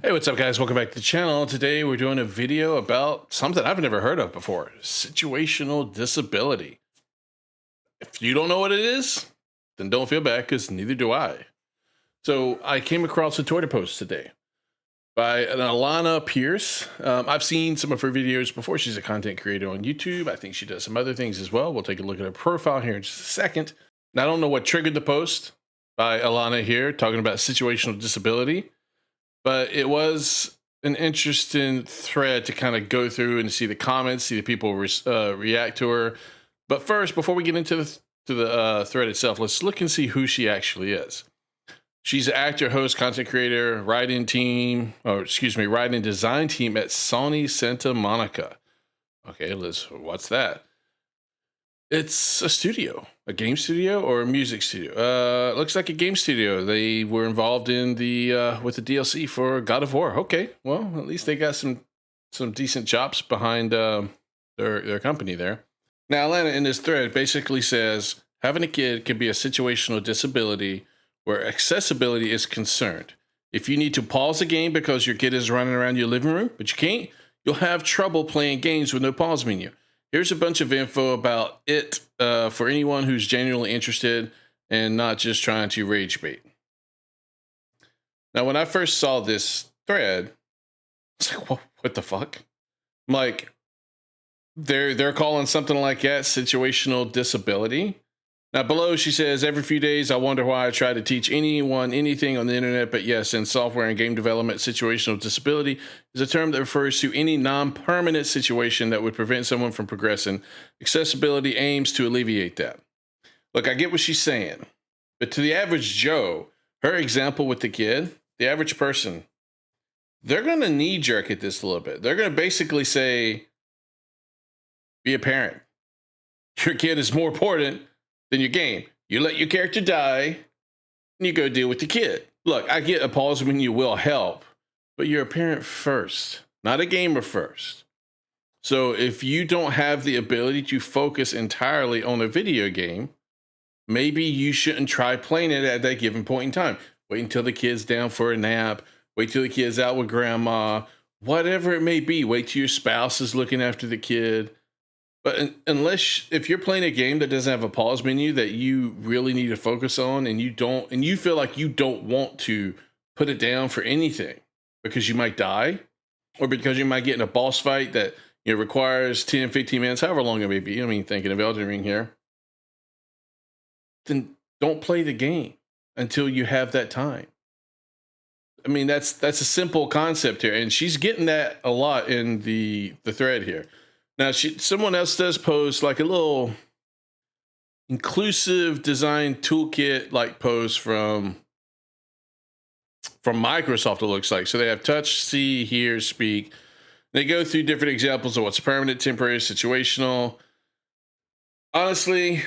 Hey, what's up, guys? Welcome back to the channel. Today we're doing a video about something I've never heard of before: situational disability. If you don't know what it is, then don't feel bad, because neither do I. So I came across a Twitter post today by an Alana Pierce. I've seen some of her videos before. She's a content creator on YouTube. I think she does some other things as well. We'll take a look at her profile here in just a second. Now, I don't know what triggered the post by Alana here, talking about situational disability, but it was an interesting thread to kind of go through and see the comments, see the people react to her. But first, before we get into the thread itself, let's look and see who she actually is. She's an actor, host, content creator, writing design team at Sony Santa Monica. Okay, Liz, what's that? It's a studio, a game studio or a music studio. Looks like a game studio. They were involved in the with the DLC for God of War. Okay, well, at least they got some decent chops behind their company there. Now, Alana in this thread basically says having a kid can be a situational disability where accessibility is concerned. If you need to pause a game because your kid is running around your living room, but you can't, you'll have trouble playing games with no pause menu. Here's a bunch of info about it for anyone who's genuinely interested and not just trying to rage bait. Now, when I first saw this thread, it's like, what the fuck? I'm like, they're calling something like that situational disability. Now, below she says, every few days I wonder why I try to teach anyone anything on the internet, but yes, in software and game development, situational disability is a term that refers to any non-permanent situation that would prevent someone from progressing. Accessibility aims to alleviate that. Look, I get what she's saying, but to the average Joe, her example with the kid, the average person, they're going to knee-jerk at this a little bit. They're going to basically say, be a parent. Your kid is more important than your game. You let your character die, and you go deal with the kid. Look, I get a pause menu will help, but you're a parent first, not a gamer first. So if you don't have the ability to focus entirely on a video game, maybe you shouldn't try playing it at that given point in time. Wait until the kid's down for a nap. Wait till the kid's out with grandma. Whatever it may be. Wait till your spouse is looking after the kid. But if you're playing a game that doesn't have a pause menu that you really need to focus on, and you feel like you don't want to put it down for anything because you might die, or because you might get in a boss fight that requires 10, 15 minutes, however long it may be. I mean, thinking of Elden Ring here. Then don't play the game until you have that time. I mean, that's a simple concept here, and she's getting that a lot in the thread here. Now, someone else does post like a little inclusive design toolkit like post from Microsoft, it looks like. So they have touch, see, hear, speak. They go through different examples of what's permanent, temporary, situational. Honestly,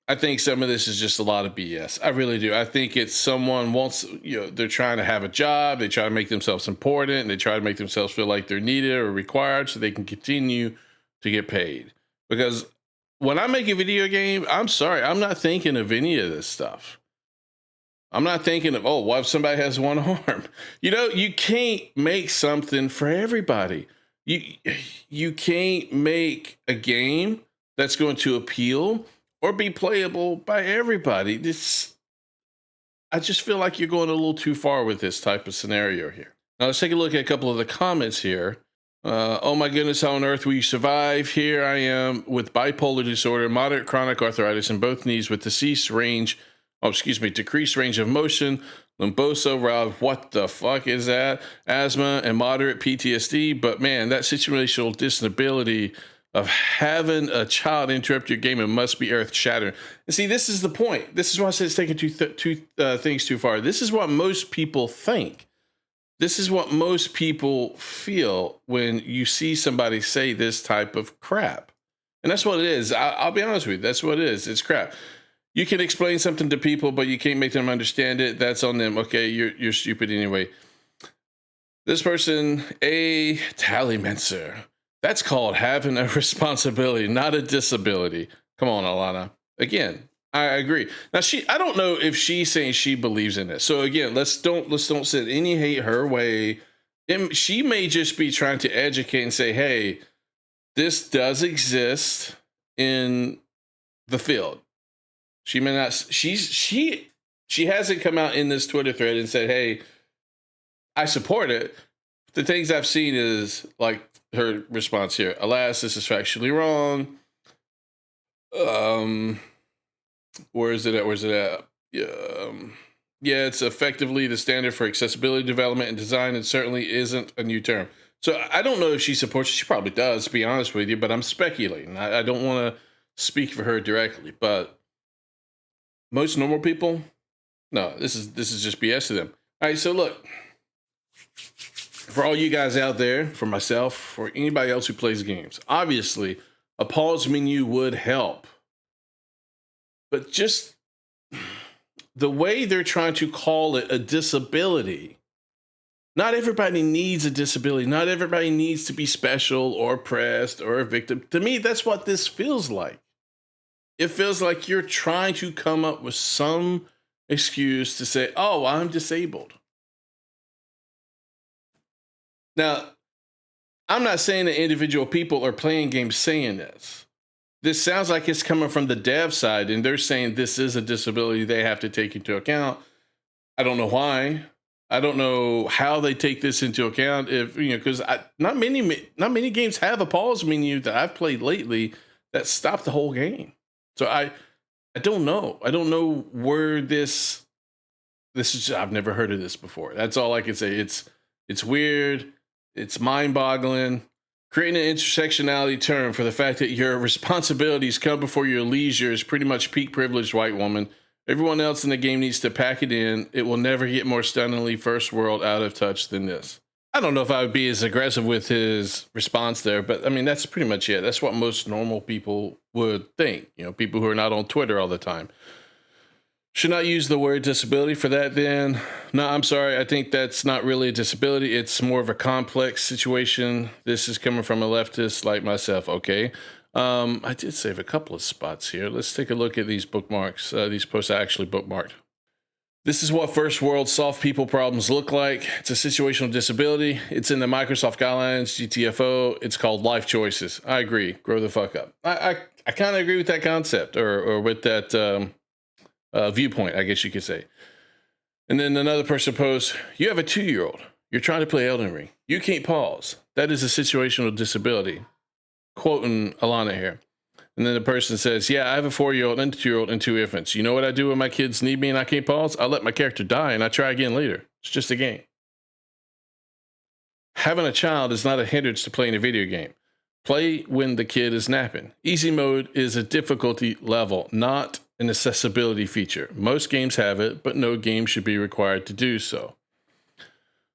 I think some of this is just a lot of BS. I really do. I think it's someone wants, they're trying to have a job. They try to make themselves important, and they try to make themselves feel like they're needed or required so they can continue to get paid. Because when I make a video game, I'm sorry, I'm not thinking of any of this stuff. I'm not thinking of, oh, what if somebody has one arm? You can't make something for everybody. You can't make a game that's going to appeal or be playable by everybody. I just feel like you're going a little too far with this type of scenario here. Now, let's take a look at a couple of the comments here. Oh my goodness, how on earth will you survive? Here I am with bipolar disorder, moderate chronic arthritis in both knees with decreased range of motion, lumbosa, what the fuck is that? Asthma and moderate PTSD. But man, that situational disability of having a child interrupt your game, it must be earth shattering. And see, this is the point. This is why I said it's taking two things too far. This is what most people think. This is what most people feel when you see somebody say this type of crap. And that's what it is. I'll be honest with you. That's what it is. It's crap. You can explain something to people, but you can't make them understand it. That's on them. Okay, you're stupid anyway. This person, a Tallymancer. That's called having a responsibility, not a disability. Come on, Alana. Again, I agree. Now, I don't know if she's saying she believes in this. So again, let's don't send any hate her way. She may just be trying to educate and say, hey, this does exist in the field. She may not, she hasn't come out in this Twitter thread and said, hey, I support it. The things I've seen is like her response here. Alas, this is factually wrong. Where is it at? Where's it at? Yeah, it's effectively the standard for accessibility development and design, and certainly isn't a new term. So I don't know if she supports it. She probably does, to be honest with you, but I'm speculating. I don't want to speak for her directly, but most normal people, no, this is just BS to them. All right, so look, for all you guys out there, for myself, for anybody else who plays games, obviously a pause menu would help. But just the way they're trying to call it a disability, not everybody needs a disability. Not everybody needs to be special or oppressed or a victim. To me, that's what this feels like. It feels like you're trying to come up with some excuse to say, oh, I'm disabled. Now, I'm not saying that individual people are playing games saying this. This sounds like it's coming from the dev side, and they're saying this is a disability they have to take into account. I don't know why. I don't know how they take this into account. If because not many games have a pause menu that I've played lately that stop the whole game. So I don't know. I don't know where this is. I've never heard of this before. That's all I can say. It's weird. It's mind-boggling. Creating an intersectionality term for the fact that your responsibilities come before your leisure is pretty much peak privileged white woman. Everyone else in the game needs to pack it in. It will never get more stunningly first world out of touch than this. I don't know if I would be as aggressive with his response there, but I mean, that's pretty much it. That's what most normal people would think. People who are not on Twitter all the time. Should not use the word disability for that then. No, I'm sorry. I think that's not really a disability. It's more of a complex situation. This is coming from a leftist like myself. Okay. I did save a couple of spots here. Let's take a look at these bookmarks. These posts I actually bookmarked. This is what first world soft people problems look like. It's a situational disability. It's in the Microsoft guidelines, GTFO. It's called life choices. I agree. Grow the fuck up. I kind of agree with that concept or with that, viewpoint, I guess you could say. And then another person posts, you have a 2-year-old. You're trying to play Elden Ring. You can't pause. That is a situational disability. Quoting Alana here. And then the person says, yeah, I have a 4-year-old and a 2-year-old and 2 infants. You know what I do when my kids need me and I can't pause? I let my character die and I try again later. It's just a game. Having a child is not a hindrance to playing a video game. Play when the kid is napping. Easy mode is a difficulty level, not an accessibility feature. Most games have it, but no game should be required to do so.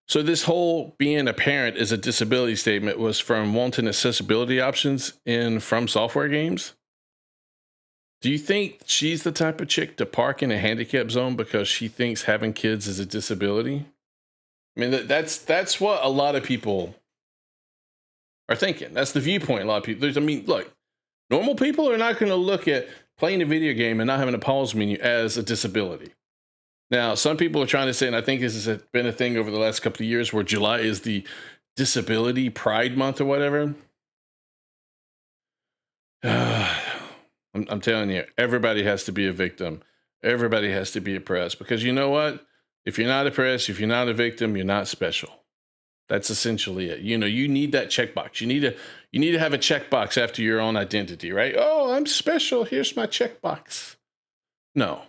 So this whole being a parent is a disability statement was from wanting accessibility options in From Software games. Do you think she's the type of chick to park in a handicap zone because she thinks having kids is a disability? I mean, that's what a lot of people are thinking. That's the viewpoint a lot of people. Look, normal people are not going to look at playing a video game and not having a pause menu as a disability. Now, some people are trying to say, and I think this has been a thing over the last couple of years, where July is the Disability Pride Month or whatever. I'm telling you, everybody has to be a victim. Everybody has to be oppressed, because you know what? If you're not oppressed, if you're not a victim, you're not special. That's essentially it. You need that checkbox. You need to have a checkbox after your own identity, right? Oh, I'm special. Here's my checkbox. No.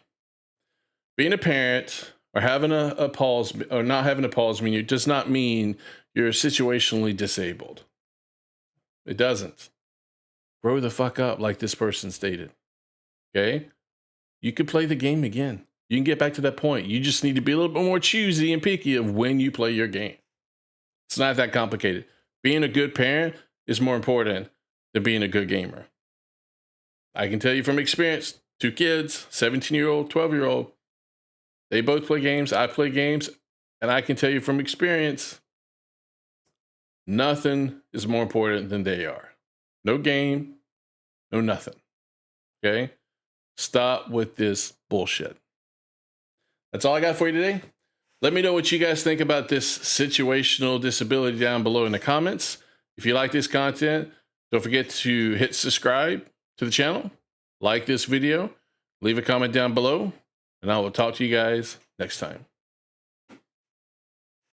Being a parent or having a pause or not having a pause menu does not mean you're situationally disabled. It doesn't. Grow the fuck up, like this person stated. Okay? You could play the game again. You can get back to that point. You just need to be a little bit more choosy and picky of when you play your game. It's not that complicated. Being a good parent is more important than being a good gamer. I can tell you from experience, 2 kids, 17-year-old, 12-year-old, they both play games. I play games. And I can tell you from experience, nothing is more important than they are. No game, no nothing. Okay? Stop with this bullshit. That's all I got for you today. Let me know what you guys think about this situational disability down below in the comments. If you like this content, don't forget to hit subscribe to the channel, like this video, leave a comment down below, and I will talk to you guys next time.